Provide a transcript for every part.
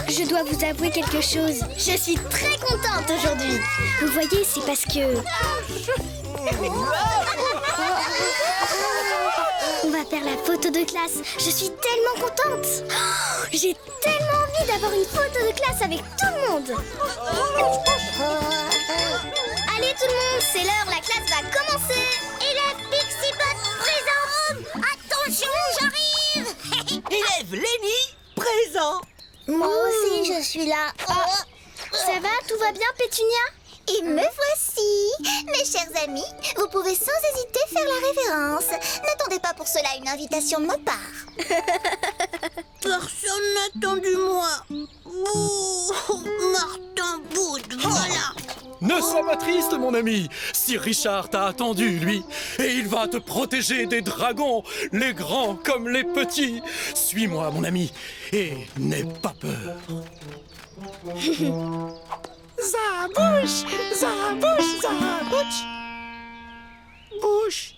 Je dois vous avouer quelque chose. Je suis très contente aujourd'hui. Vous voyez, c'est parce que... On va faire la photo de classe. Je suis tellement contente. Oh, j'ai tellement envie d'avoir une photo de classe avec tout le monde. Allez tout le monde, c'est l'heure, la classe va commencer. Élève Pixie-Bot présent. Attention, j'arrive. Élève Lenny, présent. Moi aussi, je suis là. Ça va, tout va bien, Pétunia? Et me voici. Mes chers amis, vous pouvez sans hésiter faire la révérence. N'attendez pas pour cela une invitation de ma part. Personne n'attend du moi. Oh, Martin Boud, voilà. Ne sois pas triste, mon ami. Sir Richard t'a attendu, lui. Et il va te protéger des dragons, les grands comme les petits. Suis-moi, mon ami, et n'aie pas peur. Zabouche, zabouche, zabouche. Bouche.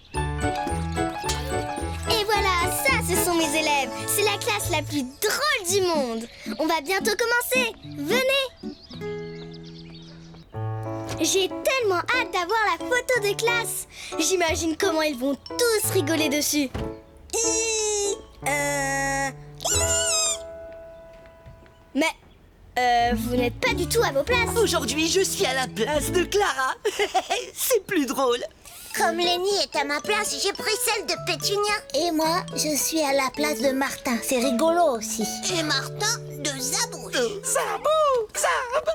Et voilà, ça, ce sont mes élèves. C'est la classe la plus drôle du monde. On va bientôt commencer. Venez. J'ai tellement hâte d'avoir la photo de classe. J'imagine comment ils vont tous rigoler dessus. Mais, vous n'êtes pas du tout à vos places. Aujourd'hui, je suis à la place de Clara. C'est plus drôle. Comme Lenny est à ma place, j'ai pris celle de Pétunia. Et moi, je suis à la place de Martin. C'est rigolo aussi. Et Martin de Zabouche. Zabou, zab.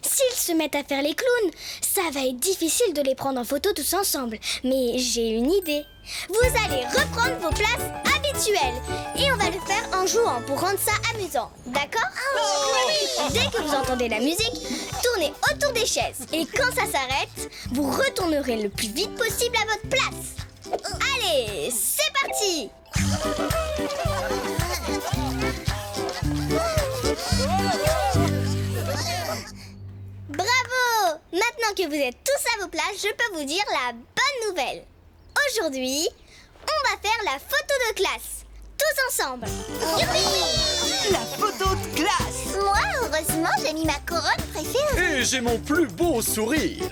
S'ils se mettent à faire les clowns, ça va être difficile de les prendre en photo tous ensemble. Mais j'ai une idée. Vous allez reprendre vos places habituelles. Et on va le faire en jouant pour rendre ça amusant. D'accord? Dès que vous entendez la musique, tournez autour des chaises. Et quand ça s'arrête, vous retournerez le plus vite possible à votre place. Allez, c'est parti! Bravo! Maintenant que vous êtes tous à vos places, je peux vous dire la bonne nouvelle. Aujourd'hui, on va faire la photo de classe. Tous ensemble. Youpi! La photo de classe. Moi, heureusement, j'ai mis ma couronne préférée. Et j'ai mon plus beau sourire.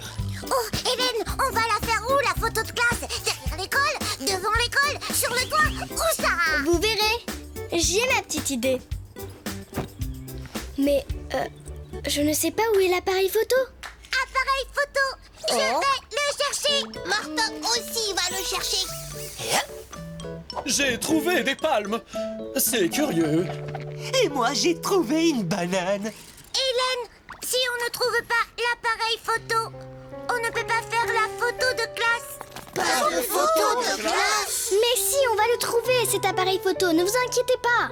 Oh, Hélène, on va la faire où, la photo de classe? Derrière l'école? Devant l'école? Sur le toit? Où ça? Vous verrez, j'ai ma petite idée. Mais, je ne sais pas où est l'appareil photo. Appareil photo! Je vais le chercher! Martin aussi va le chercher. J'ai trouvé des palmes. C'est curieux. Et moi, j'ai trouvé une banane. Hélène, si on ne trouve pas l'appareil photo, on ne peut pas faire la photo de classe. Pas de photo de classe. Mais si, on va le trouver, cet appareil photo, ne vous inquiétez pas.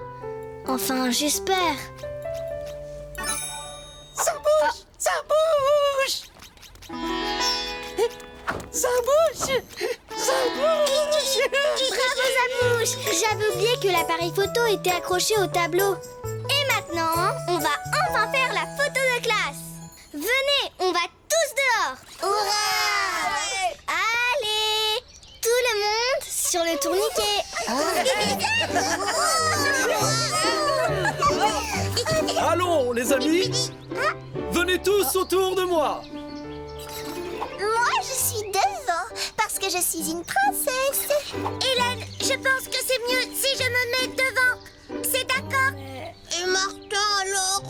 Enfin, j'espère. Ça bouge, ça bouge. Ça bouge, ça bouge. Bravo, Zabouche! J'avais oublié que l'appareil photo était accroché au tableau. Et maintenant, on va enfin faire la photo de classe. Venez, on va tous dehors. Hurrah! Allez, tout le monde sur le tourniquet. Allons, les amis. Venez tous autour de moi. Moi, je suis devant parce que je suis une princesse. Hélène, je pense que c'est mieux si je me mets devant. C'est d'accord? Et Martin alors?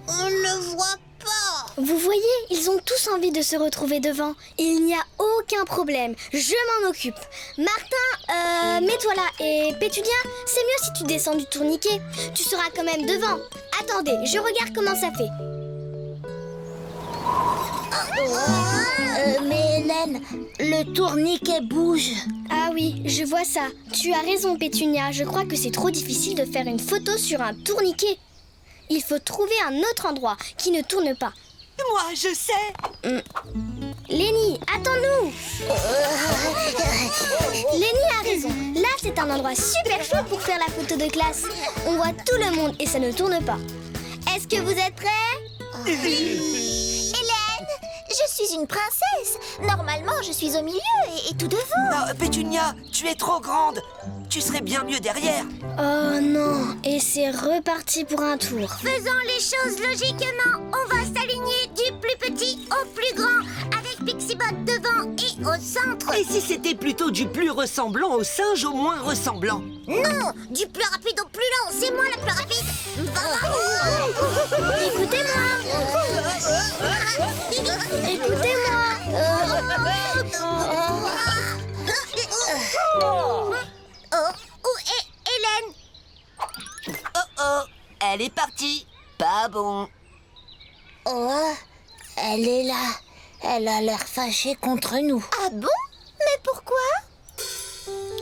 On ne voit pas. Vous voyez, ils ont tous envie de se retrouver devant. Il n'y a aucun problème, je m'en occupe. Martin, mets-toi là. Et Pétunia, c'est mieux si tu descends du tourniquet. Tu seras quand même devant. Attendez, je regarde comment ça fait. Mais Hélène, le tourniquet bouge. Ah oui, je vois ça. Tu as raison, Pétunia. Je crois que c'est trop difficile de faire une photo sur un tourniquet. Il faut trouver un autre endroit qui ne tourne pas. Moi, je sais. Lenny, attends-nous. Lenny a raison. Là, c'est un endroit super chaud pour faire la photo de classe. On voit tout le monde et ça ne tourne pas. Est-ce que vous êtes prêts? Hélène, Je suis une princesse. Normalement, je suis au milieu et tout devant. Non, Pétunia, tu es trop grande. Tu serais bien mieux derrière. Oh non, et c'est reparti pour un tour. Faisons les choses logiquement. On va s'aligner du plus petit au plus grand, avec Pixibot devant et au centre. Et si c'était plutôt du plus ressemblant au singe au moins ressemblant? Non, du plus rapide au plus lent. C'est moi la plus rapide. Écoutez-moi. Écoutez-moi. Où est Hélène? Oh oh, elle est partie. Pas bon. Oh, elle est là. Elle a l'air fâchée contre nous. Ah bon? Mais pourquoi?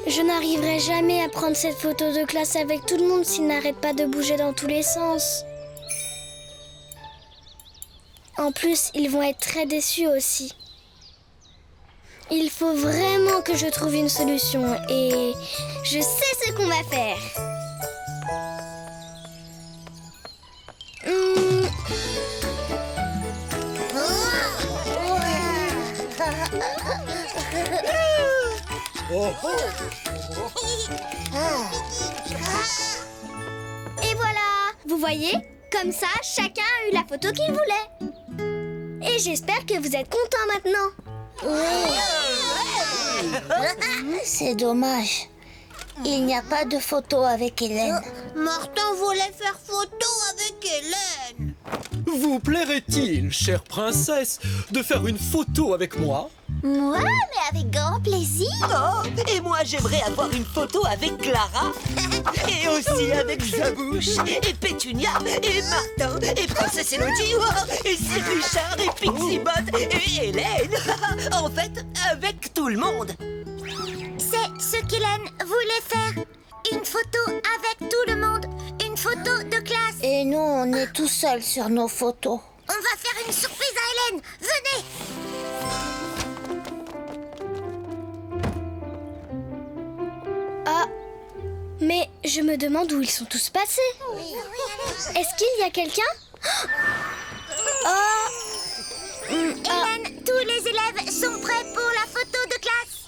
Je n'arriverai jamais à prendre cette photo de classe avec tout le monde s'il n'arrête pas de bouger dans tous les sens. En plus, ils vont être très déçus aussi. Il faut vraiment que je trouve une solution et je sais ce qu'on va faire. Et voilà, vous voyez, comme ça, chacun a eu la photo qu'il voulait. Et j'espère que vous êtes contents maintenant. C'est dommage. Il n'y a pas de photo avec Hélène. Martin voulait faire photo avec Hélène. Vous plairait-il, chère princesse, de faire une photo avec moi? Moi, mais avec grand plaisir. Oh, et moi j'aimerais avoir une photo avec Clara. Et aussi avec Zabouche, et Pétunia, et Martin, et Princesse Elodie, et Sir Richard, et Pixibot, et Hélène. En fait, avec tout le monde. C'est ce qu'Hélène voulait faire. Une photo avec tout le monde. Une photo de classe. Et nous, on est tout seuls sur nos photos. On va faire une surprise à Hélène. Venez. Ah, mais je me demande où ils sont tous passés. Est-ce qu'il y a quelqu'un? Oh, Hélène, tous les élèves sont prêts pour la photo de classe.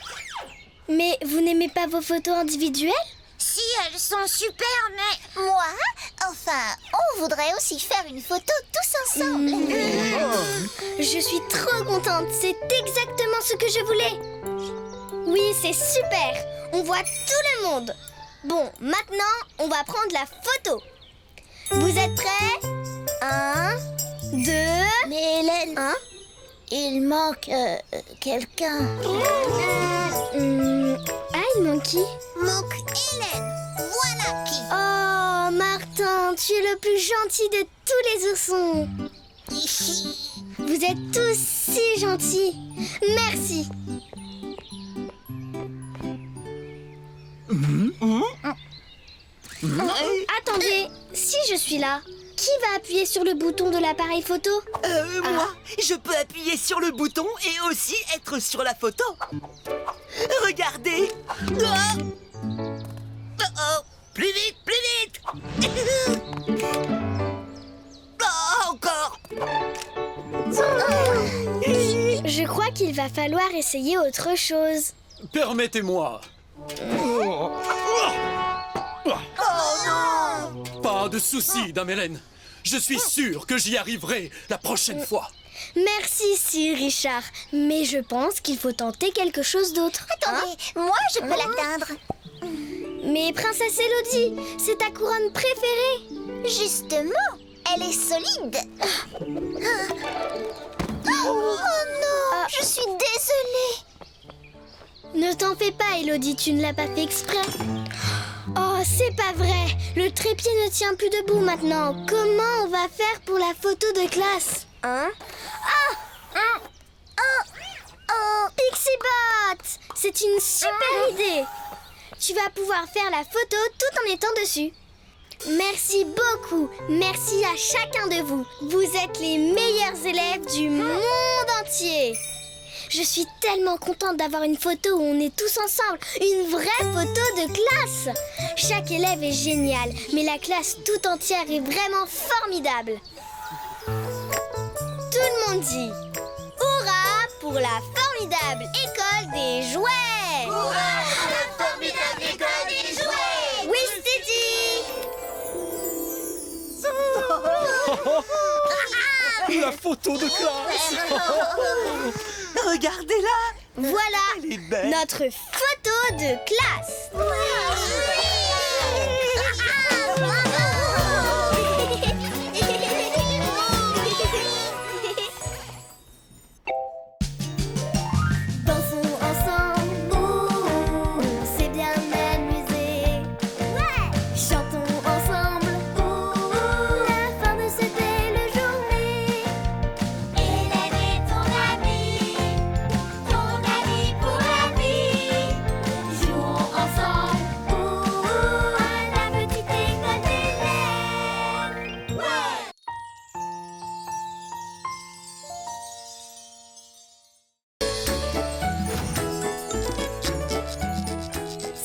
mais vous n'aimez pas vos photos individuelles? Si, elles sont super, mais... Moi? Enfin, on voudrait aussi faire une photo tous ensemble. Je suis trop contente, c'est exactement ce que je voulais. Oui, c'est super, on voit tout le monde. Bon, maintenant, on va prendre la photo. Vous êtes prêts? 1, 2... Mais Hélène, Hein? il manque quelqu'un. Ah, il manque qui? Manque Hélène. Voilà qui. Oh, Martin, tu es le plus gentil de tous les oursons. Vous êtes tous si gentils. Merci. Attendez, si je suis là, qui va appuyer sur le bouton de l'appareil photo? Moi, je peux appuyer sur le bouton et aussi être sur la photo. Regardez. Oh, plus vite, plus vite. Oh, encore. Je crois qu'il va falloir essayer autre chose. Permettez-moi. Pas de souci, Dame Hélène. Je suis sûr que j'y arriverai la prochaine fois. Merci, Sir Richard, mais je pense qu'il faut tenter quelque chose d'autre. Attendez, moi je peux l'atteindre. Mais Princesse Elodie, c'est ta couronne préférée. Justement, elle est solide. Oh non, je suis désolée. Ne t'en fais pas, Elodie, tu ne l'as pas fait exprès. Oh, c'est pas vrai. Le trépied ne tient plus debout maintenant. Comment on va faire pour la photo de classe? Pixibot, c'est une super idée. Tu vas pouvoir faire la photo tout en étant dessus. Merci beaucoup. Merci à chacun de vous. Vous êtes les meilleurs élèves du monde entier. Je suis tellement contente d'avoir une photo où on est tous ensemble. Une vraie photo de classe. Chaque élève est génial, mais la classe tout entière est vraiment formidable. Tout le monde dit pour la formidable école des jouets. Hurrah pour la formidable école des jouets! Oui, c'est dit. La photo de classe. Regardez-la. Voilà Elle est belle. notre photo de classe. Dansons ensemble, on s'est bien amusé. Chantons ensemble, la fin de cette belle journée. Hélène est ton ami pour la vie. Jouons ensemble, à la petite école d'Hélène.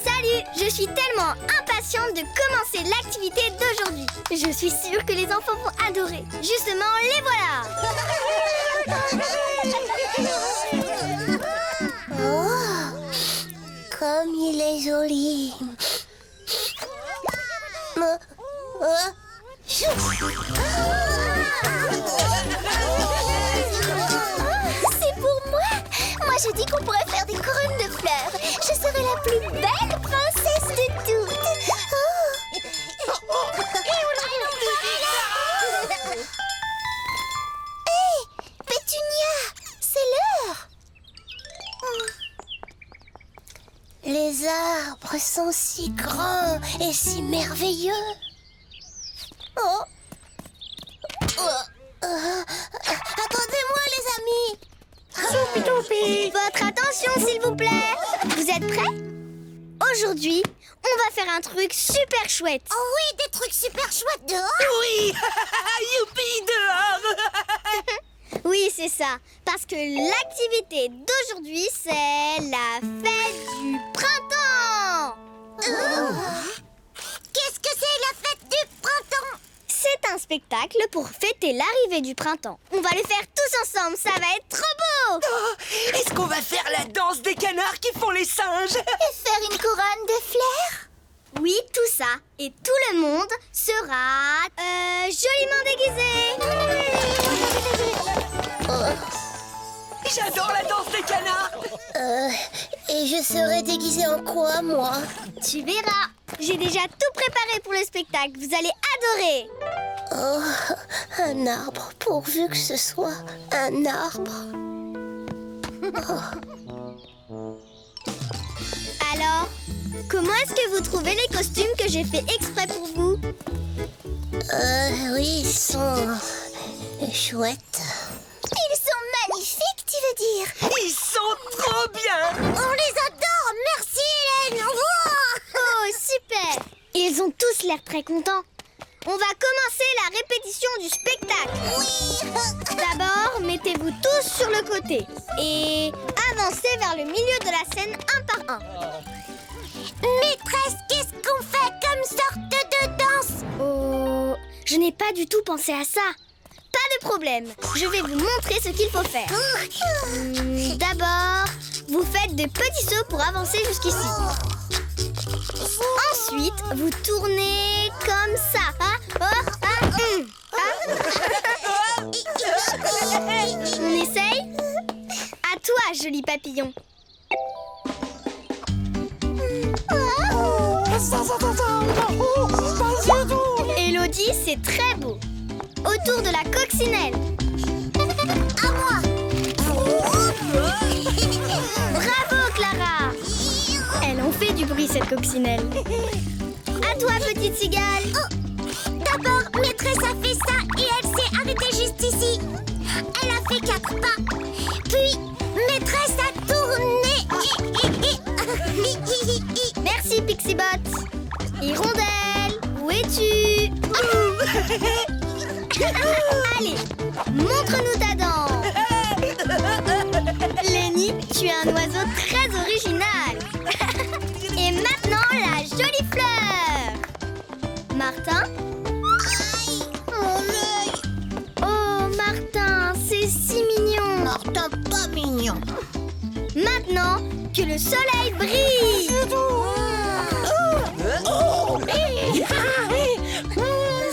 Salut, je suis tellement impatiente de commencer l'activité d'aujourd'hui. Je suis sûre que les enfants vont adorer. Justement, les voilà. Oh, comme il est joli. C'est pour moi. Moi, je dis qu'on pourrait faire des couronnes de fleurs. Je serai la plus belle princesse de toutes. Hé, Pétunia, c'est l'heure. Les arbres sont si grands et si merveilleux. Oh. Attendez-moi, les amis. Votre attention, s'il vous plaît. Vous êtes prêts? Aujourd'hui, on va faire un truc super chouette. Oh oui, des trucs super chouettes dehors. Oui. Youpi, dehors. Oui, c'est ça. Parce que l'activité d'aujourd'hui, c'est la fête du printemps. Qu'est-ce que c'est la fête du printemps? C'est un spectacle pour fêter l'arrivée du printemps. On va le faire tous ensemble, ça va être trop beau. Oh, est-ce qu'on va faire la danse des canards qui font les singes? Et faire une couronne de fleurs? Oui, tout ça. Et tout le monde sera joliment déguisé. J'adore la danse des canards. Et je serai déguisée en quoi, moi? Tu verras. J'ai déjà tout préparé pour le spectacle. Vous allez adorer. Oh, un arbre, pourvu que ce soit un arbre. Alors, comment est-ce que vous trouvez les costumes que j'ai fait exprès pour vous? Oui, ils sont chouettes. Ils sont magnifiques, tu veux dire? Ils sont trop bien. On les adore, merci Hélène. Oh, super. Ils ont tous l'air très contents. On va commencer la répétition du spectacle. Oui. D'abord, mettez-vous tous sur le côté et avancez vers le milieu de la scène un par un. Maîtresse, qu'est-ce qu'on fait comme sorte de danse? Oh, je n'ai pas du tout pensé à ça. Pas de problème, je vais vous montrer ce qu'il faut faire. D'abord, vous faites de petits sauts pour avancer jusqu'ici. Ensuite, vous tournez comme ça. On essaye? À toi, joli papillon. Élodie, c'est très beau. Autour de la coccinelle. À moi. Bravo, Clara. Elle en fait du bruit, cette coccinelle. À toi, petite cigale. D'abord, maîtresse a fait ça et elle s'est arrêtée juste ici. Elle a fait 4 pas. Puis, maîtresse a tourné. Merci, Pixibot. Hirondelle, où es-tu? Allez, montre-nous ta danse. Lenny, tu es un oiseau très original. Et maintenant, la jolie fleur. Martin? Aïe, mon œil. Oh, Martin, c'est si mignon. Martin, pas mignon. maintenant que le soleil brille.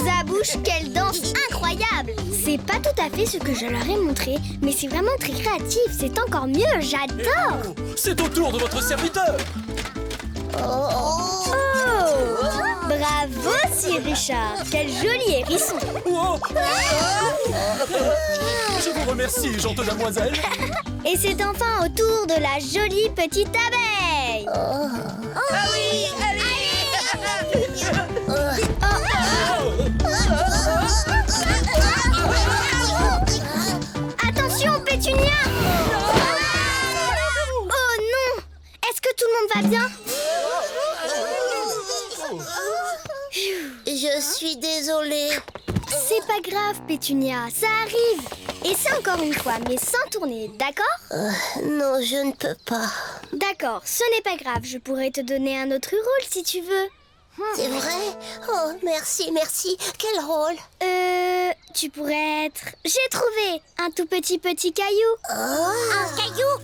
Zabouche, quelle danse incroyable! C'est pas tout à fait ce que je leur ai montré, mais c'est vraiment très créatif, c'est encore mieux, j'adore! C'est au tour de votre serviteur. Oh! Bravo, Sir Richard! Quel joli hérisson! Oh. Je vous remercie, gentille damoiselle. Et c'est enfin au tour de la jolie petite abeille! Ah oui, allez. Attention, Pétunia! Oh non! Est-ce que tout le monde va bien? Je suis désolée. C'est pas grave, Pétunia, ça arrive. Essaie encore une fois, mais sans tourner, d'accord? Non, je ne peux pas. D'accord, ce n'est pas grave, je pourrais te donner un autre rôle si tu veux. C'est vrai? Oh, merci, merci. Quel rôle? Tu pourrais être... J'ai trouvé! Un tout petit caillou. Un caillou?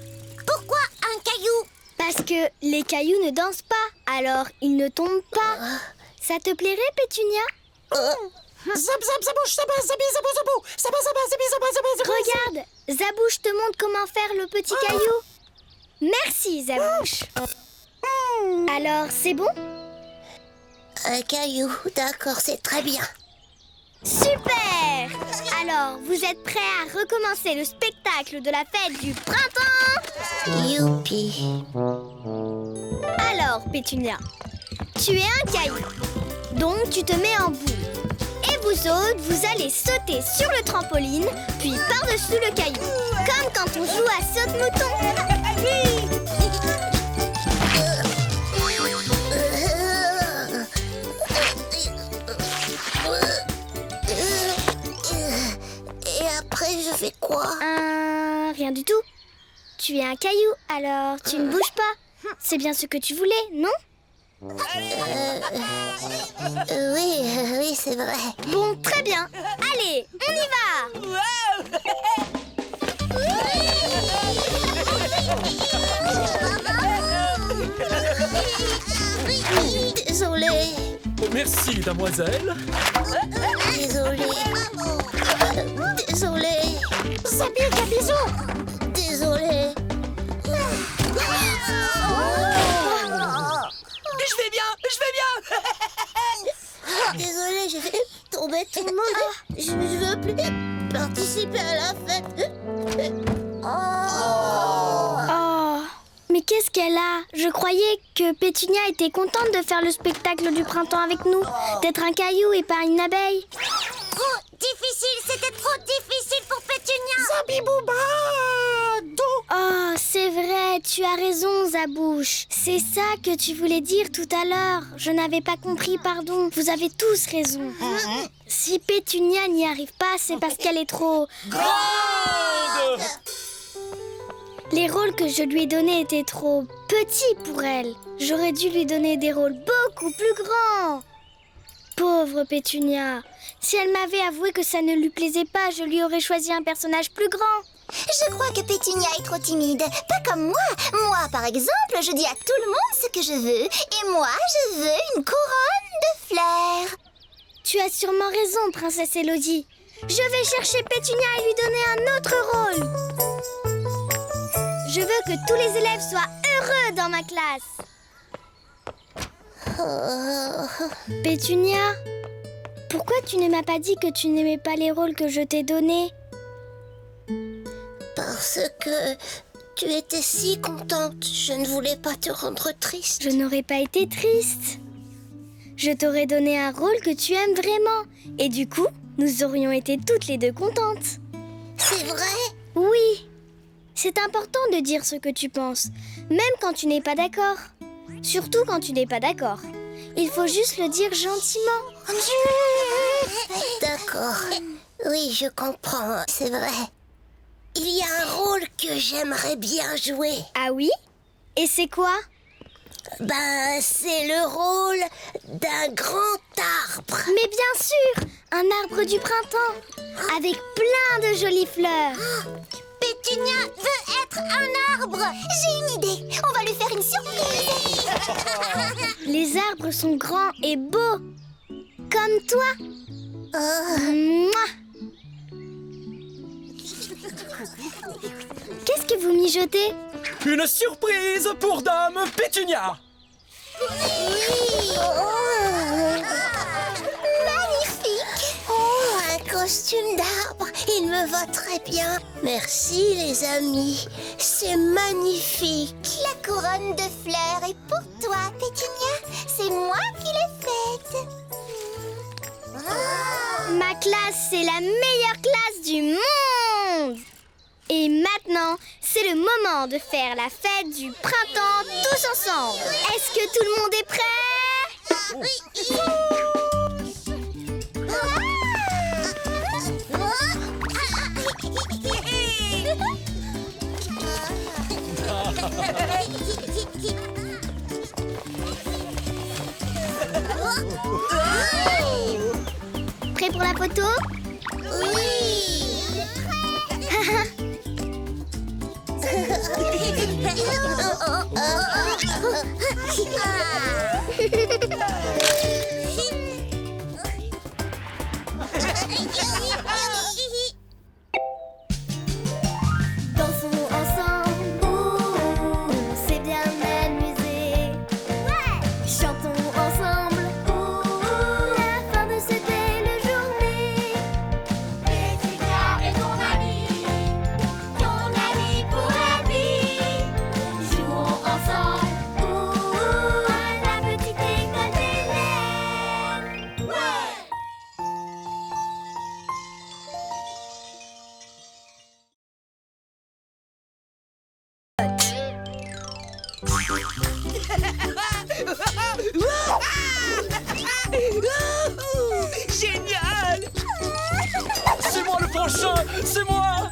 Pourquoi un caillou? Parce que les cailloux ne dansent pas, alors ils ne tombent pas. Ça te plairait, Pétunia? Regarde, Zabouche te montre comment faire le petit caillou. Merci, Zabouche. Alors, c'est bon? Un caillou, d'accord, c'est très bien. Super! Alors, vous êtes prêts à recommencer le spectacle de la fête du printemps? Youpi. Alors, Pétunia, tu es un caillou, donc tu te mets en boule. Et vous autres, vous allez sauter sur le trampoline, puis par-dessus le caillou, comme quand on joue à saute-mouton. Et après, je fais quoi? Rien du tout. Tu es un caillou, alors tu ne bouges pas. C'est bien ce que tu voulais, non? Oui, c'est vrai. Bon, très bien. Allez, on y va! Désolée. Merci, damoiselle. Désolée. Désolée. Sabine, un bisou. Désolée. Je vais bien. Désolée, j'ai fait tomber tout le monde. Je veux plus participer à la fête. Oh, mais qu'est-ce qu'elle a? Je croyais que Pétunia était contente de faire le spectacle du printemps avec nous, d'être un caillou et pas une abeille. Trop difficile, c'était trop difficile pour Pétunia. Zabibouba. Oh, c'est vrai, tu as raison, Zabouche. C'est ça que tu voulais dire tout à l'heure. Je n'avais pas compris, pardon. Vous avez tous raison. Si Pétunia n'y arrive pas, c'est parce qu'elle est trop... Grande. Les rôles que je lui ai donnés étaient trop petits pour elle. J'aurais dû lui donner des rôles beaucoup plus grands. Pauvre Pétunia. Si elle m'avait avoué que ça ne lui plaisait pas, je lui aurais choisi un personnage plus grand. Je crois que Pétunia est trop timide. Pas comme moi. Moi, par exemple, je dis à tout le monde ce que je veux. Et moi, je veux une couronne de fleurs. Tu as sûrement raison, princesse Élodie. Je vais chercher Pétunia et lui donner un autre rôle. Je veux que tous les élèves soient heureux dans ma classe. Pétunia, pourquoi tu ne m'as pas dit que tu n'aimais pas les rôles que je t'ai donnés? Parce que tu étais si contente. Je ne voulais pas te rendre triste. Je n'aurais pas été triste. Je t'aurais donné un rôle que tu aimes vraiment. Et du coup, nous aurions été toutes les deux contentes. C'est vrai? Oui. C'est important de dire ce que tu penses, même quand tu n'es pas d'accord. Surtout quand tu n'es pas d'accord. Il faut juste le dire gentiment. D'accord. Oui, je comprends. C'est vrai. Il y a un rôle que j'aimerais bien jouer. Ah oui? Et c'est quoi? Ben, c'est le rôle d'un grand arbre. Mais bien sûr, un arbre du printemps, avec plein de jolies fleurs. Pétunia veut être un arbre. J'ai une idée. On va lui faire une surprise. Les arbres sont grands et beaux. Comme toi. Mouah. Qu'est-ce que vous mijotez? Une surprise pour Dame Pétunia. Magnifique! Oh, un costume d'arbre. Il me va très bien. Merci, les amis. C'est magnifique. La couronne de fleurs est pour toi, Pétunia. C'est moi qui l'ai faite. Ma classe, c'est la meilleure classe du monde. Et maintenant, c'est le moment de faire la fête du printemps tous ensemble. Est-ce que tout le monde est prêt? Prêt pour la photo? Dansons ensemble, on s'est bien amusé. Chantons ensemble, la fin de cette belle journée. Pétunia est ton ami pour la vie. Jouons ensemble, à la petite école d'Hélène. Génial! C'est moi le prochain. C'est moi.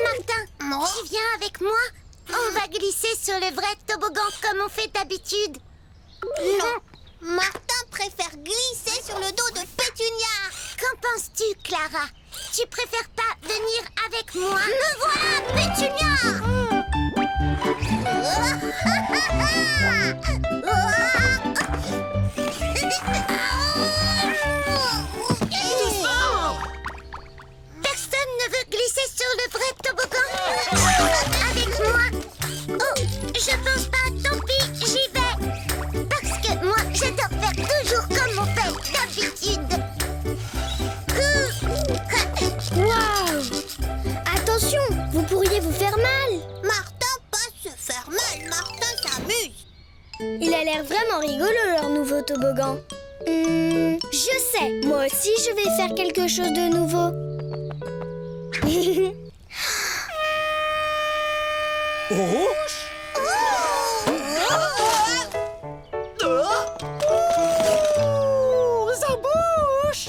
Martin, tu viens avec moi? On va glisser sur le vrai toboggan comme on fait d'habitude. Non, Martin préfère glisser sur le dos de Pétunia. Qu'en penses-tu, Clara? Tu préfères pas venir avec moi? Me voilà, Pétunia! Personne ne veut glisser sur le vrai toboggan avec moi. Oh, je pense pas, tant pis, j'y vais. Parce que moi, j'adore faire toujours comme on fait d'habitude. Waouh! Attention, vous pourriez vous faire mal. Martin, pas se faire mal, Martin s'amuse. Il a l'air vraiment rigolo leur nouveau toboggan. Je sais, moi aussi je vais faire quelque chose de nouveau. Oh. Zabouche.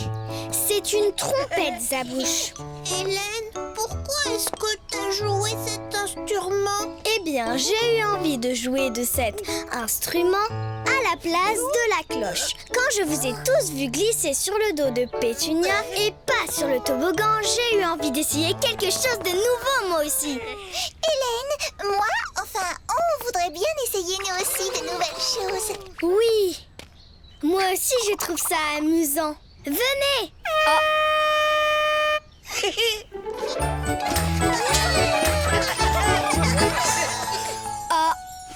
C'est une trompette, Zabouche. Hélène, pourquoi est-ce que t'as joué cet instrument? Eh bien, j'ai eu envie de jouer de cet instrument à la place de la cloche. Quand je vous ai tous vu glisser sur le dos de Pétunia et pas sur le toboggan, j'ai eu envie d'essayer quelque chose de nouveau moi aussi. Hélène, moi, enfin, on voudrait bien essayer nous aussi de nouvelles choses. Oui, moi aussi je trouve ça amusant. Venez! Oh,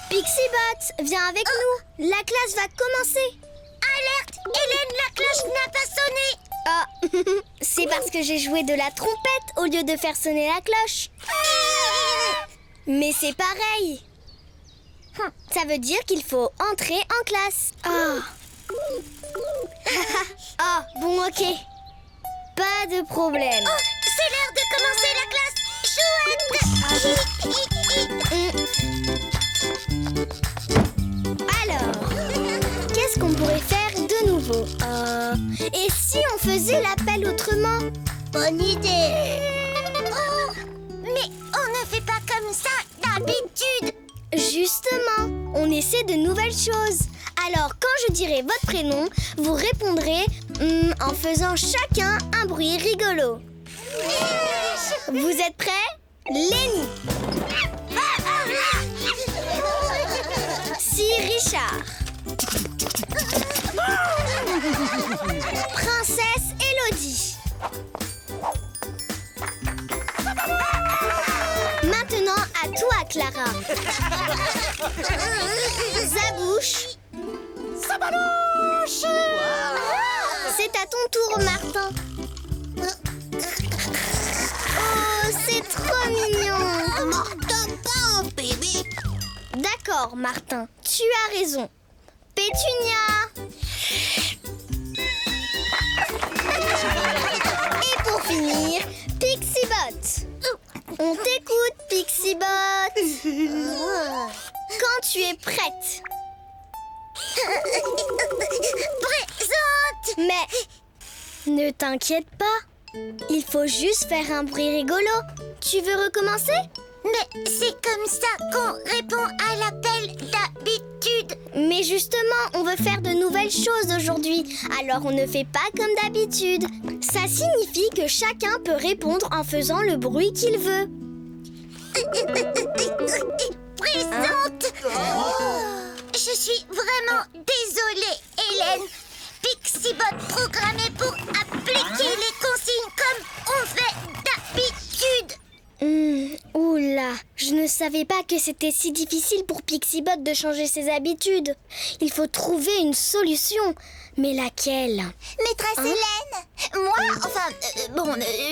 Pixie-Bot, viens avec nous. La classe va commencer. Alerte! Hélène, la cloche n'a pas sonné. Oh, c'est parce que j'ai joué de la trompette au lieu de faire sonner la cloche. Mais c'est pareil. Ça veut dire qu'il faut entrer en classe. Ah, bon, ok. Pas de problème. Oh, c'est l'heure de commencer la classe. Chouette! Alors, qu'est-ce qu'on pourrait faire de nouveau? Et si on faisait l'appel autrement? Bonne idée. Oh, mais on ne fait pas comme ça d'habitude. Justement, on essaie de nouvelles choses. Alors, quand je dirai votre prénom, vous répondrez en faisant chacun un bruit rigolo. Vous êtes prêts? Lenny. Sir Richard. Princesse Élodie. Maintenant, à toi, Clara. Zabouche. C'est à ton tour, Martin. Oh, c'est trop mignon. Martin, pas un bébé. D'accord, Martin, tu as raison. Pétunia. Et pour finir, Pixibot. On t'écoute, Pixibot. Quand tu es prête. Présente. Mais ne t'inquiète pas. Il faut juste faire un bruit rigolo. Tu veux recommencer? Mais c'est comme ça qu'on répond à l'appel d'habitude. Mais justement, on veut faire de nouvelles choses aujourd'hui. Alors on ne fait pas comme d'habitude. Ça signifie que chacun peut répondre en faisant le bruit qu'il veut. Présente. Je suis vraiment désolée, Hélène. Pixibot programmé pour appliquer les consignes comme on fait d'habitude. Oula, je ne savais pas que c'était si difficile pour Pixibot de changer ses habitudes. Il faut trouver une solution. Mais laquelle? Maîtresse Hélène, moi,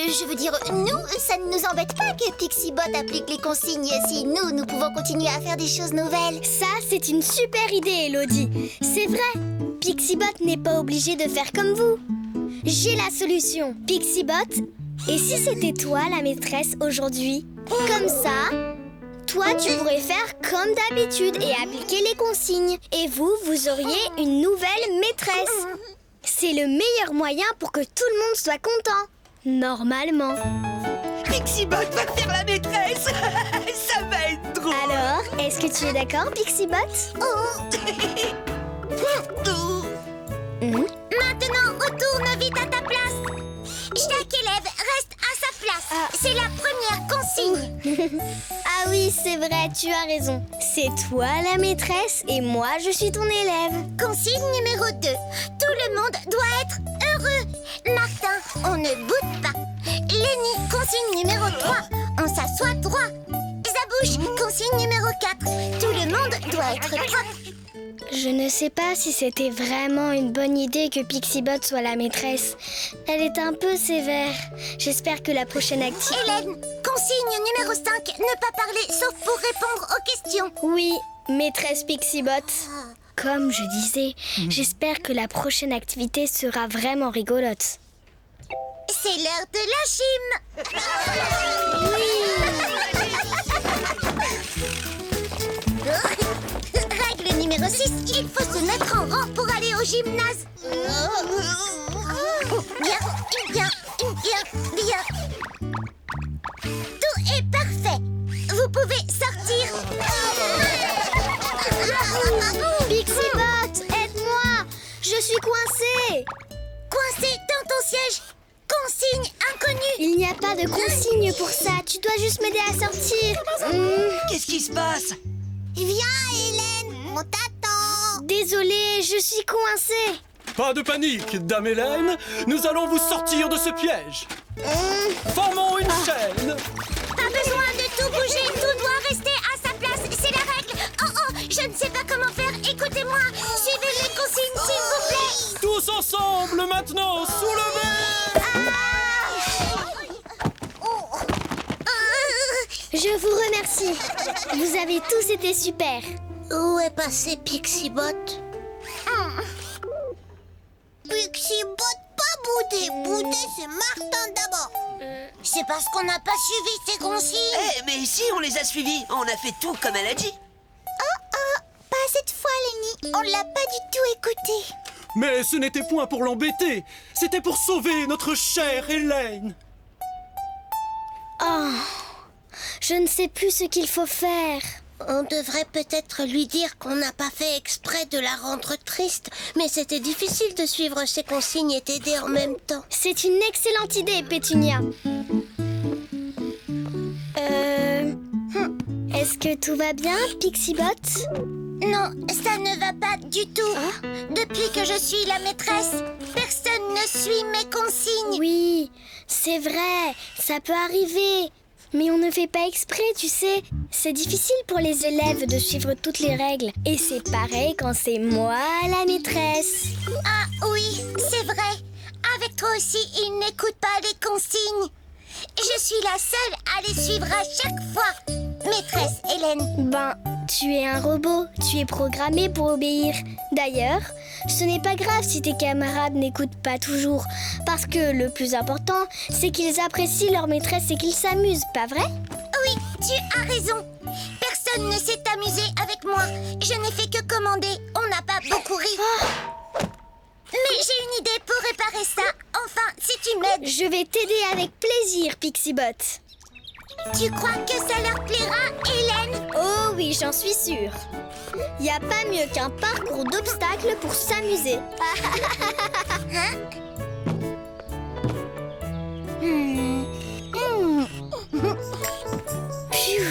je veux dire, nous, ça ne nous embête pas que Pixibot applique les consignes si nous pouvons continuer à faire des choses nouvelles. Ça, c'est une super idée, Élodie. C'est vrai, Pixibot n'est pas obligé de faire comme vous. J'ai la solution. Pixibot, et si c'était toi la maîtresse aujourd'hui? Comme ça, toi tu pourrais faire comme d'habitude et appliquer les consignes. Et vous auriez une nouvelle maîtresse. C'est le meilleur moyen pour que tout le monde soit content. Normalement. Pixibot va faire la maîtresse. Ça va être drôle. Alors, est-ce que tu es d'accord, Pixibot? Maintenant, retourne vite à ta place. Chaque élève reste à sa place. C'est la première consigne. Ah oui, c'est vrai, tu as raison. C'est toi la maîtresse et moi je suis ton élève. Consigne numéro 2. Tout le monde doit être heureux. Martin, on ne boude pas. Lenny, consigne numéro 3. On s'assoit droit. Zabouche, consigne numéro 4. Tout le monde doit être propre. Je ne sais pas si c'était vraiment une bonne idée que Pixibot soit la maîtresse. Elle est un peu sévère. J'espère que la prochaine activité... Hélène, consigne numéro 5. Ne pas parler sauf pour répondre aux questions. Oui, maîtresse Pixibot. Comme je disais, j'espère que la prochaine activité sera vraiment rigolote. C'est l'heure de la gym. Règle numéro 6, il faut se mettre en rang pour aller au gymnase. Bien. Tout est parfait. Vous pouvez sortir. Pixibot, aide-moi! Je suis coincée! Coincé dans ton siège. Consigne inconnue. Il n'y a pas de consigne pour ça. Tu dois juste m'aider à sortir. Qu'est-ce qui se passe? Viens, Hélène, on t'attend. Désolée, je suis coincée. Pas de panique, Dame Hélène. Nous allons vous sortir de ce piège. Formons une chaîne. Pas besoin de tout bouger, tout doit rester à sa place, c'est la règle. Oh, je ne sais pas comment faire, écoutez-moi. Suivez les consignes, s'il vous plaît. Tous ensemble maintenant, soulevez! Je vous remercie. Vous avez tous été super. Où est passé Pixibot? Pixibot, pas bouder, c'est Martin d'abord. C'est parce qu'on n'a pas suivi ses consignes. Mais si, on les a suivis. On a fait tout comme elle a dit. Pas cette fois, Lenny. On l'a pas du tout écouté. Mais ce n'était point pour l'embêter. C'était pour sauver notre chère Hélène. Oh, je ne sais plus ce qu'il faut faire. On devrait peut-être lui dire qu'on n'a pas fait exprès de la rendre triste, mais c'était difficile de suivre ses consignes et t'aider en même temps. C'est une excellente idée, Pétunia. que tout va bien, Pixibot? Non, ça ne va pas du tout. Depuis que je suis la maîtresse, personne ne suit mes consignes. Oui, c'est vrai, ça peut arriver. Mais on ne fait pas exprès, tu sais. C'est difficile pour les élèves de suivre toutes les règles. Et c'est pareil quand c'est moi la maîtresse. Ah oui, c'est vrai. Avec toi aussi, ils n'écoutent pas les consignes. Je suis la seule à les suivre à chaque fois. Maîtresse Hélène. Ben, tu es un robot, tu es programmé pour obéir. D'ailleurs, ce n'est pas grave si tes camarades n'écoutent pas toujours. Parce que le plus important, c'est qu'ils apprécient leur maîtresse et qu'ils s'amusent, pas vrai? Oui, tu as raison. Personne ne s'est amusé avec moi. Je n'ai fait que commander. On n'a pas beaucoup ri. Mais j'ai une idée pour réparer ça. Enfin, si tu m'aides. Je vais t'aider avec plaisir, Pixibot. Tu crois que ça leur plaira, Hélène? Oh oui, j'en suis sûre. Y a pas mieux qu'un parcours d'obstacles pour s'amuser. Pfiou.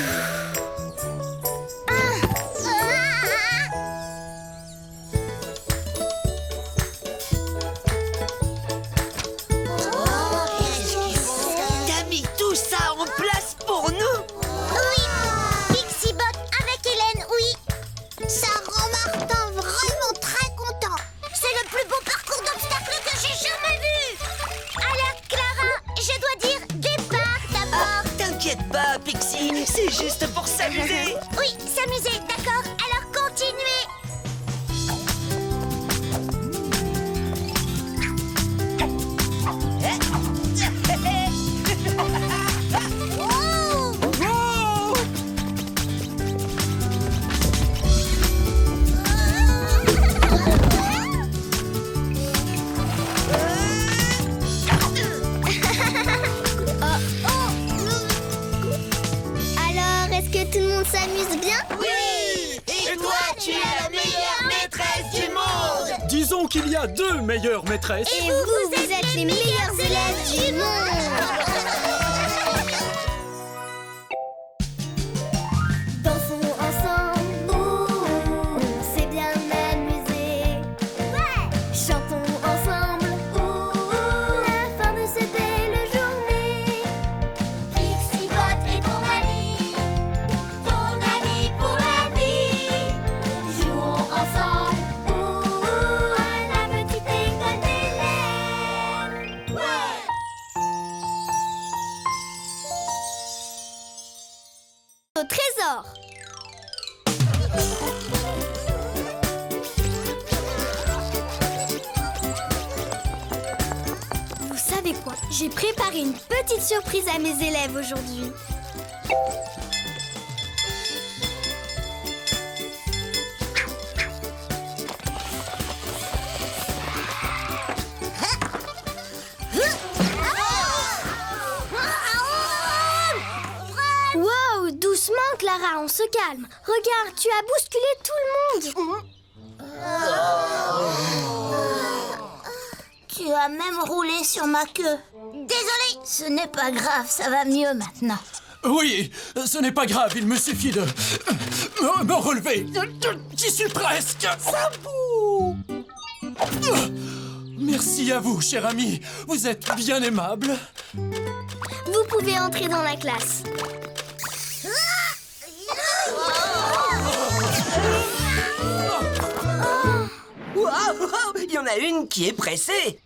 T'as mis tout ça en place pour nous? Oui, Pixibot avec Hélène, oui. Ça rend Martin vraiment très content. C'est le plus beau parcours d'obstacles que j'ai jamais vu. Alors, Clara, je dois dire départ d'abord. T'inquiète pas, Pixie, c'est juste pour s'amuser. Oui, s'amuser, d'accord. Alors, continuez. Alors, est-ce que tout le monde s'amuse bien? Oui! Et toi, tu es la meilleure maîtresse du monde! Disons qu'il y a 2 meilleures maîtresses. Et vous êtes les meilleurs élèves du monde! Dansons ensemble, on s'est bien amusé. Chantons ensemble, la fin de cette belle journée. Pixibot est ton ami pour la vie. Jouons ensemble, à la petite école d'Hélène. Au trésor. Vous savez quoi? J'ai préparé une petite surprise à mes élèves aujourd'hui. Wow, doucement Clara, on se calme. Regarde, tu as bousculé tout le monde. Tu as même roulé sur ma queue. Désolée. Ce n'est pas grave, ça va mieux maintenant. Oui, ce n'est pas grave, il me suffit de me relever. J'y suis presque. Sabou! Merci à vous, cher ami. Vous êtes bien aimable. Vous pouvez entrer dans la classe. Waouh! Il y en a une qui est pressée!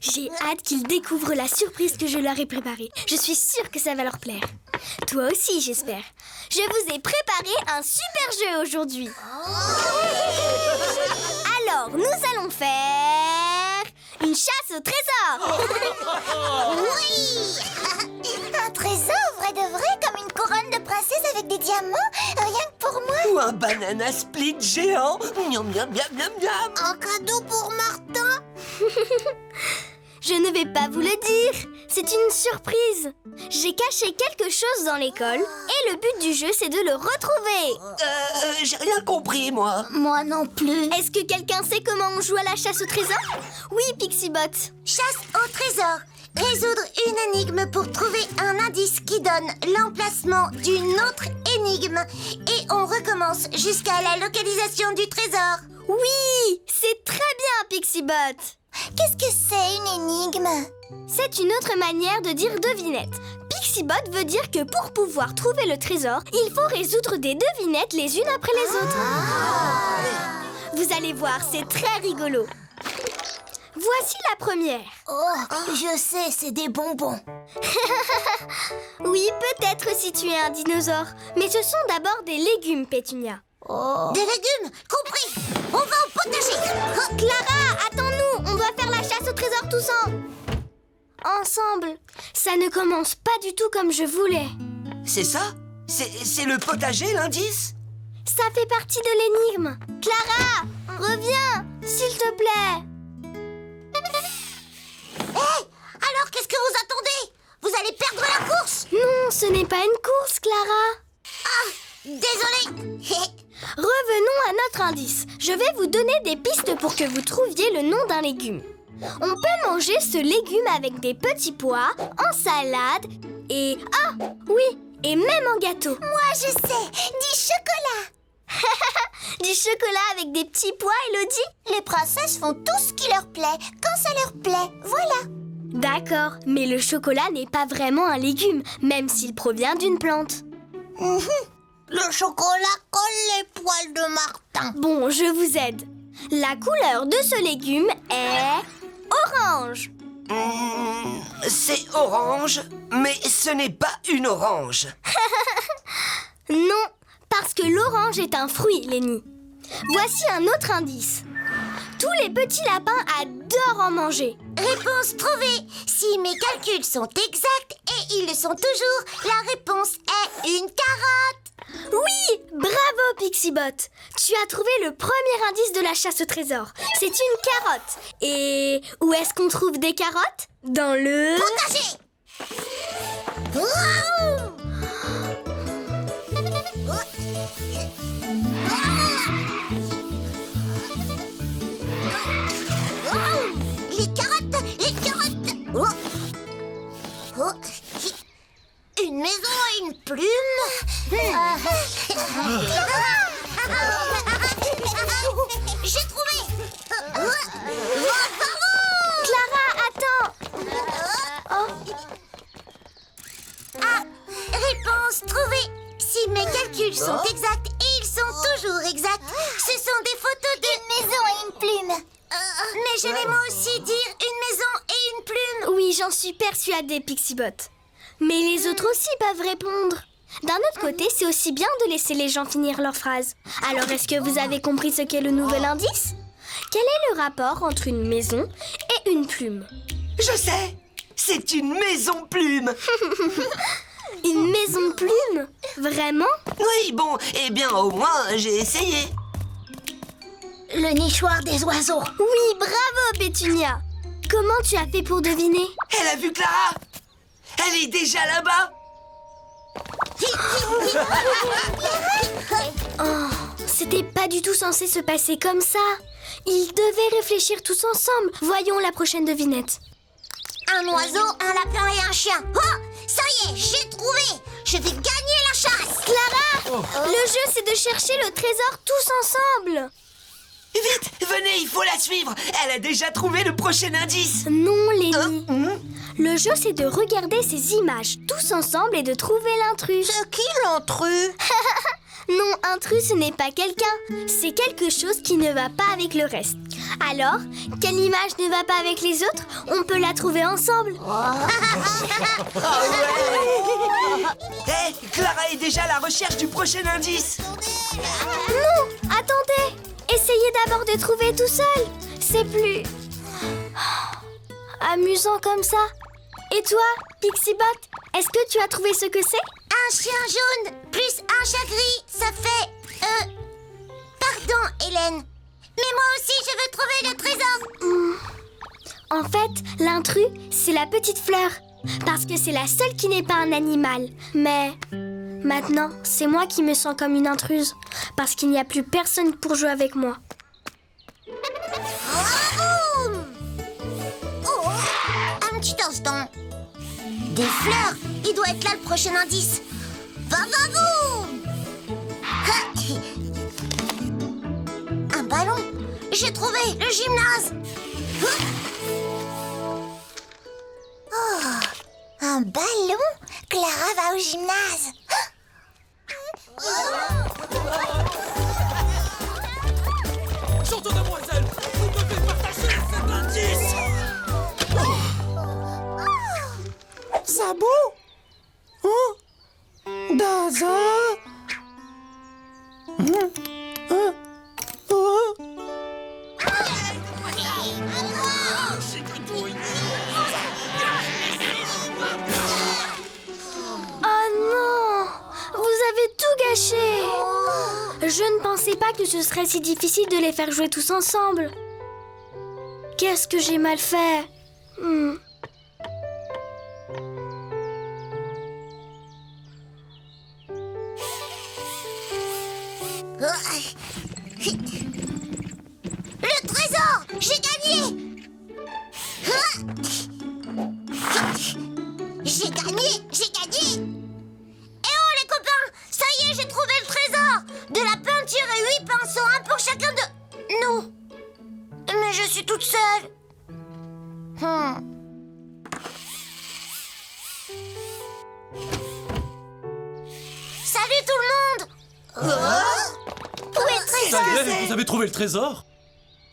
J'ai hâte qu'ils découvrent la surprise que je leur ai préparée. Je suis sûre que ça va leur plaire. Toi aussi, j'espère. Je vous ai préparé un super jeu aujourd'hui. Alors, nous allons faire une chasse au trésor. Oui. Un trésor vrai de vrai, comme une couronne de princesse avec des diamants, rien que pour moi. Ou un banana split géant! Miam, miam, miam, miam, miam. Un cadeau pour Martin. Je ne vais pas vous le dire. C'est une surprise. J'ai caché quelque chose dans l'école et le but du jeu, c'est de le retrouver. J'ai rien compris, moi. Moi non plus. Est-ce que quelqu'un sait comment on joue à la chasse au trésor? Oui, Pixibot. Chasse au trésor. résoudre une énigme pour trouver un indice qui donne l'emplacement d'une autre énigme. Et on recommence jusqu'à la localisation du trésor. Oui, c'est très bien, Pixibot. Qu'est-ce que c'est une énigme? C'est une autre manière de dire devinette. Pixibot veut dire que pour pouvoir trouver le trésor, il faut résoudre des devinettes les unes après les autres. Vous allez voir, c'est très rigolo. Voici la première. Oh, je sais, c'est des bonbons. Oui, peut-être si tu es un dinosaure. Mais ce sont d'abord des légumes, Pétunia. Des légumes, compris. On va au potager. Clara, attends-nous. On doit faire la chasse au trésor tous ensemble. Ça ne commence pas du tout comme je voulais. C'est ça? C'est le potager, l'indice? Ça fait partie de l'énigme. Clara, reviens, s'il te plaît. Hé, alors qu'est-ce que vous attendez? Vous allez perdre la course. Non, ce n'est pas une course, Clara. Ah, désolé. Revenons à notre indice. Je vais vous donner des pistes pour que vous trouviez le nom d'un légume. On peut manger ce légume avec des petits pois, en salade et... Ah, oui, et même en gâteau. Moi, je sais, du chocolat. Du chocolat avec des petits pois, Elodie? Les princesses font tout ce qui leur plaît, quand ça leur plaît, voilà. D'accord, mais le chocolat n'est pas vraiment un légume, même s'il provient d'une plante. Le chocolat colle les poils de Martin. Bon, je vous aide. La couleur de ce légume est... orange. C'est orange, mais ce n'est pas une orange. Non, parce que l'orange est un fruit, Lenny. Voici un autre indice. Tous les petits lapins adorent en manger. Réponse trouvée. Si mes calculs sont exacts, et ils le sont toujours, la réponse est une carotte. Oui, bravo Pixibot. Tu as trouvé le premier indice de la chasse au trésor. C'est une carotte. Et où est-ce qu'on trouve des carottes? Dans le... Potager. Waouh! Les carottes. Une maison et une plume. J'ai trouvé. Clara, attends. Ah, réponse trouvée. Si mes calculs sont exacts, et ils sont toujours exacts, ce sont des photos d'une maison et une plume. Mais j'allais moi aussi dire une maison et une plume. Oui, j'en suis persuadée, Pixibot. Mais les autres aussi peuvent répondre. D'un autre côté, c'est aussi bien de laisser les gens finir leurs phrases. Alors, est-ce que vous avez compris ce qu'est le nouvel indice? Quel est le rapport entre une maison et une plume? Je sais, c'est une maison plume. Une maison plume? Vraiment? Oui, bon, eh bien au moins j'ai essayé. Le nichoir des oiseaux. Oui, bravo, Pétunia. Comment tu as fait pour deviner? Elle a vu Clara. Elle est déjà là-bas. Oh, c'était pas du tout censé se passer comme ça. Ils devaient réfléchir tous ensemble. Voyons la prochaine devinette. Un oiseau, un lapin et un chien. Oh, ça y est, j'ai trouvé. Je vais gagner la chasse. Clara, le jeu c'est de chercher le trésor tous ensemble. Vite, venez, il faut la suivre. Elle a déjà trouvé le prochain indice. Non, Lenny. Le jeu c'est de regarder ces images tous ensemble et de trouver l'intrus. C'est qui l'intrus? Non, intrus ce n'est pas quelqu'un. C'est quelque chose qui ne va pas avec le reste. Alors, quelle image ne va pas avec les autres? On peut la trouver ensemble. Hé, Clara est déjà à la recherche du prochain indice. Non, attendez. Essayez d'abord de trouver tout seul. C'est plus... amusant comme ça. Et toi, Pixibot, est-ce que tu as trouvé ce que c'est? Un chien jaune plus un chat gris, ça fait... Pardon, Hélène. Mais moi aussi, je veux trouver le trésor. En fait, l'intrus, c'est la petite fleur. Parce que c'est la seule qui n'est pas un animal. Mais maintenant, c'est moi qui me sens comme une intruse. Parce qu'il n'y a plus personne pour jouer avec moi. Oh, un petit instant. Des fleurs. Il doit être là le prochain indice. Va-va-vous! Un ballon. J'ai trouvé le gymnase. Oh, un ballon? Clara va au gymnase. Chantons, demoiselle, vous devez partager cet indice. Zabou? Oh? Daza? Oh non! Vous avez tout gâché! Je ne pensais pas que ce serait si difficile de les faire jouer tous ensemble. Qu'est-ce que j'ai mal fait? Le trésor! J'ai gagné! J'ai gagné! J'ai gagné! Eh oh les copains! Ça y est, j'ai trouvé le trésor! De la peinture et 8 pinceaux, un pour chacun de nous! Mais je suis toute seule! Salut tout le monde! Où est le trésor? Ça y est, vous avez trouvé le trésor?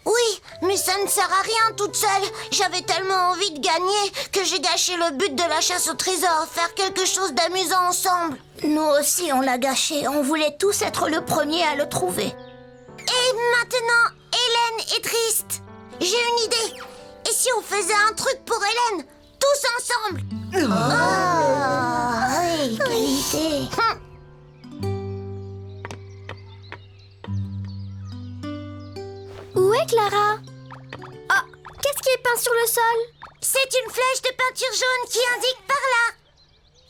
Oui, mais ça ne sert à rien toute seule. J'avais tellement envie de gagner que j'ai gâché le but de la chasse au trésor, faire quelque chose d'amusant ensemble. Nous aussi, on l'a gâché. On voulait tous être le premier à le trouver. Et maintenant, Hélène est triste. J'ai une idée. Et si on faisait un truc pour Hélène, tous ensemble? Oui, quelle idée. Où est Clara? Oh, qu'est-ce qui est peint sur le sol? C'est une flèche de peinture jaune qui indique par là.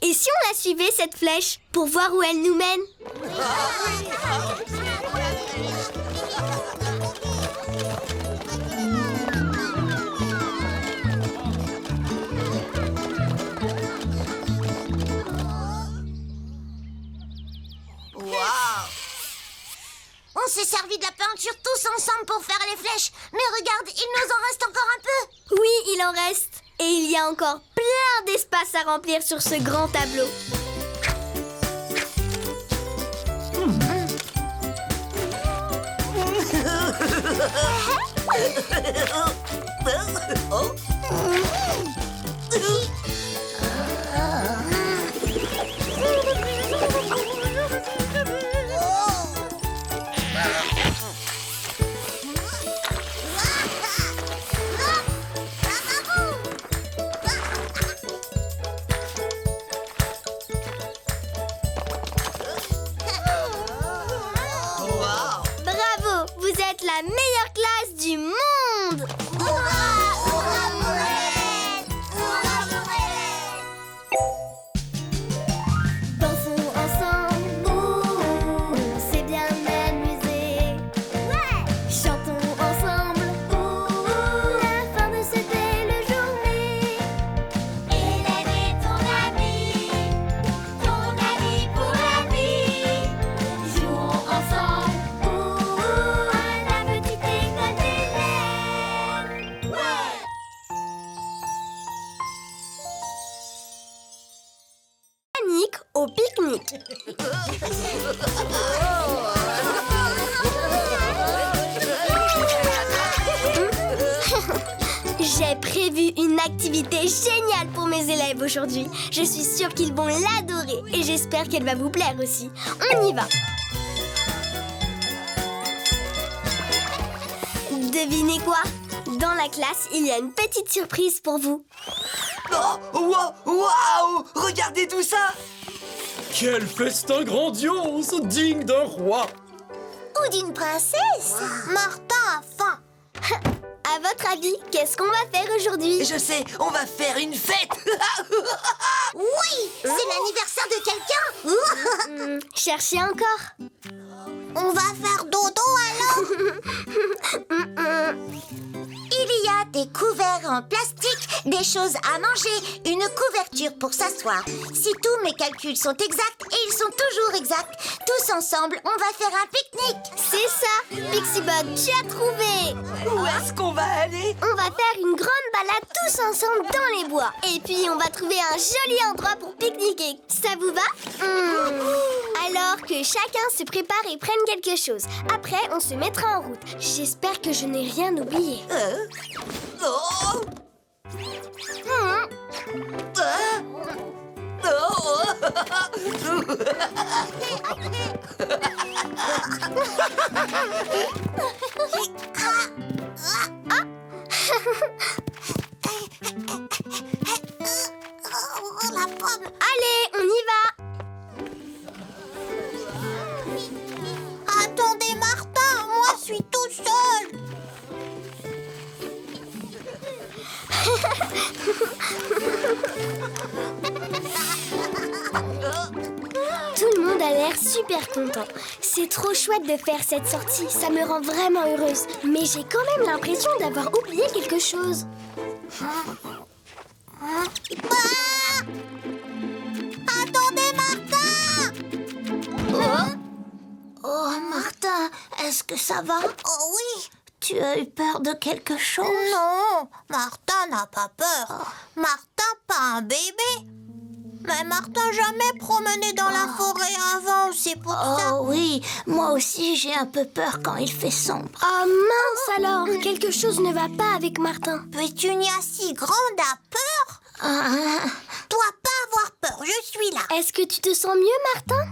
Et si on la suivait, cette flèche, pour voir où elle nous mène? On s'est servi de la peinture tous ensemble pour faire les flèches. Mais regarde, il nous en reste encore un peu. Oui, il en reste. Et il y a encore plein d'espace à remplir sur ce grand tableau. Bravo, vous êtes la meilleure classe du monde! Dansons ensemble, on s'est bien amusé. Chantons ensemble, la fin de cette belle journée. Hélène est ton ami pour la vie. Jouons ensemble, à la petite école d'Hélène. Panique au pique-nique. J'ai prévu une activité géniale pour mes élèves aujourd'hui. Je suis sûre qu'ils vont l'adorer et j'espère qu'elle va vous plaire aussi. On y va. Devinez quoi? Dans la classe, il y a une petite surprise pour vous. Oh, waouh! Regardez tout ça! Quel festin grandiose, digne d'un roi! Ou d'une princesse. Martin a faim. À votre avis, qu'est-ce qu'on va faire aujourd'hui? Je sais, on va faire une fête! Oui, c'est l'anniversaire de quelqu'un. Cherchez encore. On va faire dodo alors. Il y a des couverts en plastique, des choses à manger, une couverture pour s'asseoir. Si tous mes calculs sont exacts, et ils sont toujours exacts, tous ensemble, on va faire un pique-nique. C'est ça, Pixibot, tu as trouvé. Où est-ce qu'on va aller? On va faire une grande balade tous ensemble dans les bois. Et puis on va trouver un joli endroit pour pique-niquer. Ça vous va? Alors que chacun se prépare et prenne quelque chose. Après, on se mettra en route. J'espère que je n'ai rien oublié. Oh! La pomme. Allez, on y va. Attendez, Martin, moi je suis tout seul. Tout le monde a l'air super content. C'est trop chouette de faire cette sortie. Ça me rend vraiment heureuse. Mais j'ai quand même l'impression d'avoir oublié quelque chose. Attendez, Martin. Oh, Martin, est-ce que ça va? Oh oui. Tu as eu peur de quelque chose? Non, Martin n'a pas peur. Martin, pas un bébé. Mais Martin jamais promené dans la forêt avant, c'est pour ça. Oh oui, moi aussi j'ai un peu peur quand il fait sombre. Oh mince alors, quelque chose ne va pas avec Martin. Pétunia si grande a peur. Dois pas avoir peur, je suis là. Est-ce que tu te sens mieux, Martin?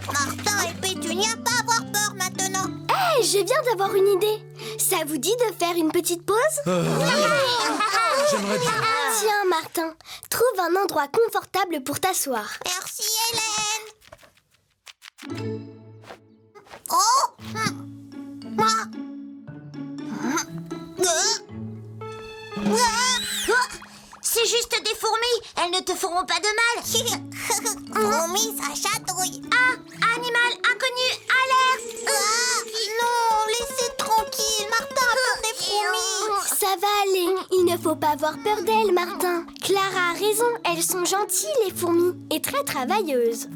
Martin et Pétunia pas avoir peur maintenant. Hé, je viens d'avoir une idée. Ça vous dit de faire une petite pause? J'aimerais bien. Tiens, Martin, trouve un endroit confortable pour t'asseoir. Merci Hélène. Oh. C'est juste des fourmis, elles ne te feront pas de mal. Fourmis, ça chatouille. Ah, animal inconnu, alerte. Non, laissez tranquille, Martin a peur des fourmis. Ça va aller, il ne faut pas avoir peur d'elles, Martin. Clara a raison, elles sont gentilles, les fourmis, et très travailleuses.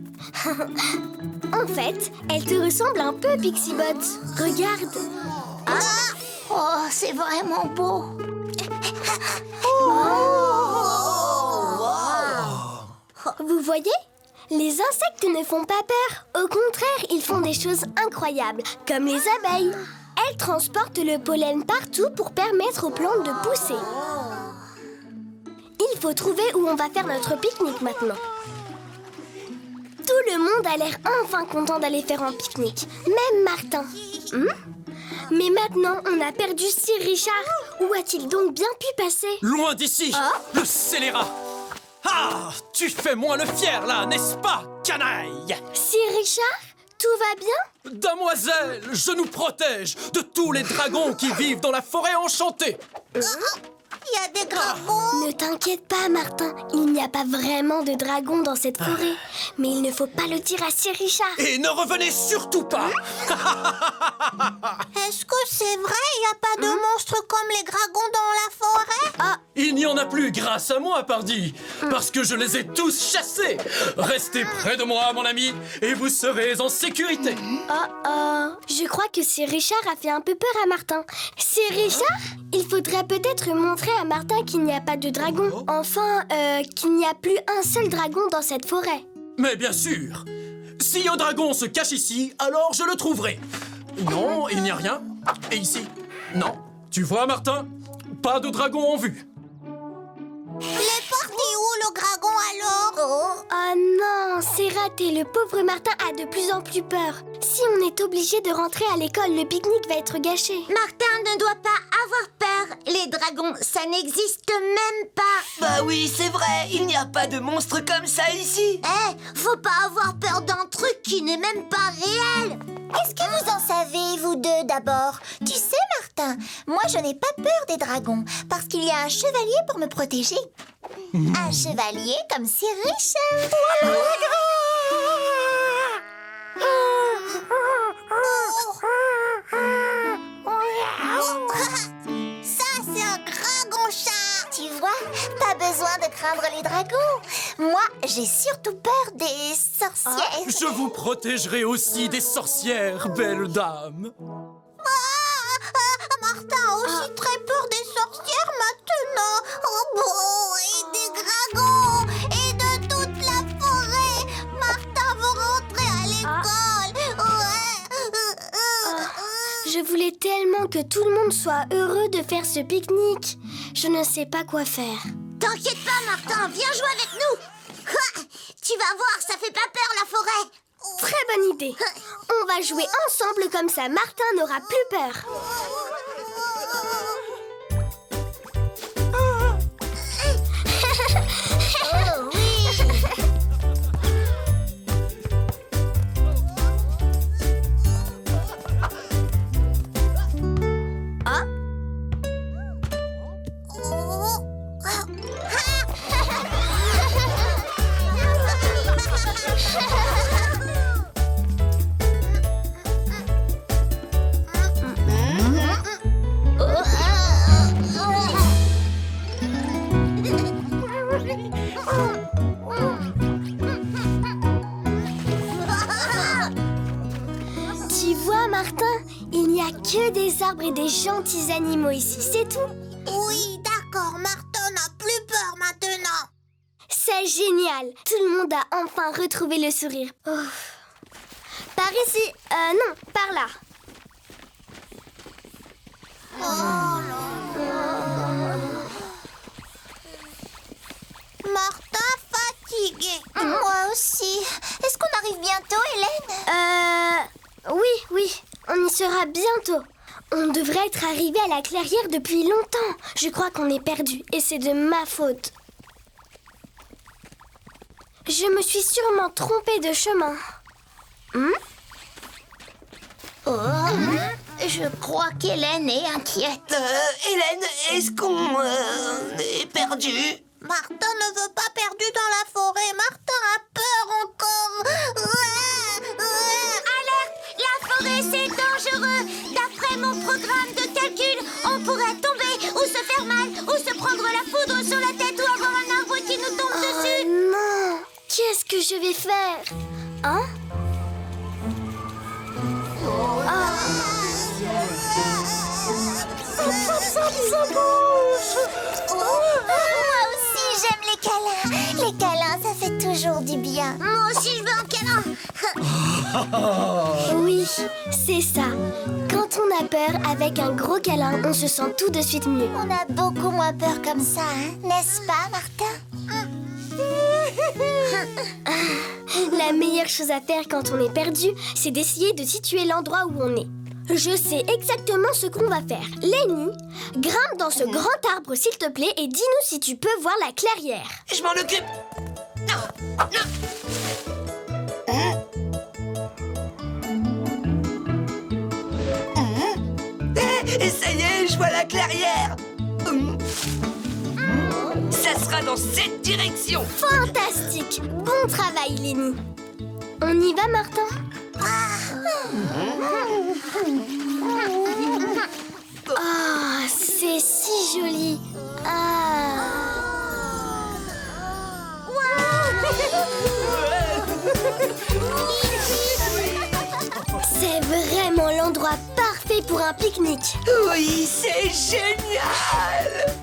En fait, elles te ressemblent un peu, Pixibot. Regarde. Oh, c'est vraiment beau. Vous voyez? Les insectes ne font pas peur. Au contraire, ils font des choses incroyables, comme les abeilles. Elles transportent le pollen partout pour permettre aux plantes de pousser. Il faut trouver où on va faire notre pique-nique maintenant. Tout le monde a l'air enfin content d'aller faire un pique-nique, même Martin. Mais maintenant, on a perdu Sir Richard. Où a-t-il donc bien pu passer? Loin d'ici, le scélérat. Ah, tu fais moins le fier là, n'est-ce pas, canaille? Sir Richard, tout va bien? Damoiselle, je nous protège de tous les dragons qui vivent dans la forêt enchantée. Il y a des dragons. Ne t'inquiète pas, Martin. Il n'y a pas vraiment de dragons dans cette forêt. Mais il ne faut pas le dire à Sir Richard. Et ne revenez surtout pas. Est-ce que c'est vrai, il n'y a pas de monstres comme les dragons dans la forêt? Il n'y en a plus grâce à moi, pardi, parce que je les ai tous chassés. Restez près de moi, mon ami, et vous serez en sécurité. Je crois que Sir Richard a fait un peu peur à Martin. Sir Richard, il faudrait peut-être montrer à Martin qu'il n'y a pas de dragon. Enfin, qu'il n'y a plus un seul dragon dans cette forêt. Mais bien sûr, si un dragon se cache ici, alors je le trouverai. Non, il n'y a rien. Et ici? Non. Tu vois, Martin? Pas de dragon en vue. Il est parti où, le dragon, alors? Oh non, c'est raté. Le pauvre Martin a de plus en plus peur. Si on est obligé de rentrer à l'école, le pique-nique va être gâché. Martin ne doit pas avoir peur. Les dragons, ça n'existe même pas. Bah oui, c'est vrai, il n'y a pas de monstre comme ça ici. Faut pas avoir peur d'un truc qui n'est même pas réel. Est-ce que vous en savez, vous deux, d'abord? Tu sais, Martin, moi je n'ai pas peur des dragons parce qu'il y a un chevalier pour me protéger. Un chevalier comme Sir Richard. Ça, c'est un dragon chat. Tu vois, pas craindre les dragons. Moi, j'ai surtout peur des sorcières. Je vous protégerai aussi des sorcières, belle dame. Martin a aussi très peur des sorcières maintenant. Oh bon, et des dragons, et de toute la forêt. Martin veut rentrer à l'école. Je voulais tellement que tout le monde soit heureux de faire ce pique-nique. Je ne sais pas quoi faire. T'inquiète pas, Martin, viens jouer avec nous. Tu vas voir, ça fait pas peur la forêt. Très bonne idée. On va jouer ensemble, comme ça Martin n'aura plus peur. Oh oui. Tu vois, Martin, il n'y a que des arbres et des gentils animaux ici, c'est tout. Oui, d'accord, Martin n'a plus peur maintenant. C'est génial. Tout le monde a enfin retrouvé le sourire. Oh. Par ici. Non, par là. Martin fatigué. Moi aussi. Est-ce qu'on arrive bientôt, Hélène? Oui, on y sera bientôt. On devrait être arrivé à la clairière depuis longtemps. Je crois qu'on est perdu et c'est de ma faute. Je me suis sûrement trompée de chemin. Je crois qu'Hélène est inquiète. Hélène, est-ce qu'on est perdu? Martin ne veut pas perdu dans la forêt. Martin a peur encore. Alerte! La forêt, c'est dangereux. D'après mon programme de calcul, on pourrait tomber ou se faire mal ou se prendre la foudre sur la tête ou avoir un arbre qui nous tombe dessus. Non, qu'est-ce que je vais faire? Hein? Moi aussi, j'aime les câlins. Les câlins, ça fait toujours du bien. Moi aussi, je veux un câlin. Oui, c'est ça. Quand on a peur, avec un gros câlin, on se sent tout de suite mieux. On a beaucoup moins peur comme ça, hein, n'est-ce pas, Martin? La meilleure chose à faire quand on est perdu, c'est d'essayer de situer l'endroit où on est. Je sais exactement ce qu'on va faire. Lenny, grimpe dans ce grand arbre, s'il te plaît, et dis-nous si tu peux voir la clairière. Je m'en occupe. Non. Et ça y est, je vois la clairière. Ça sera dans cette direction. Fantastique! Bon travail, Lenny. On y va, Martin? Oh, c'est si joli. C'est vraiment l'endroit parfait pour un pique-nique. Oui, c'est génial.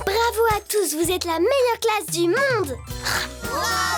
Bravo à tous, vous êtes la meilleure classe du monde. Wow.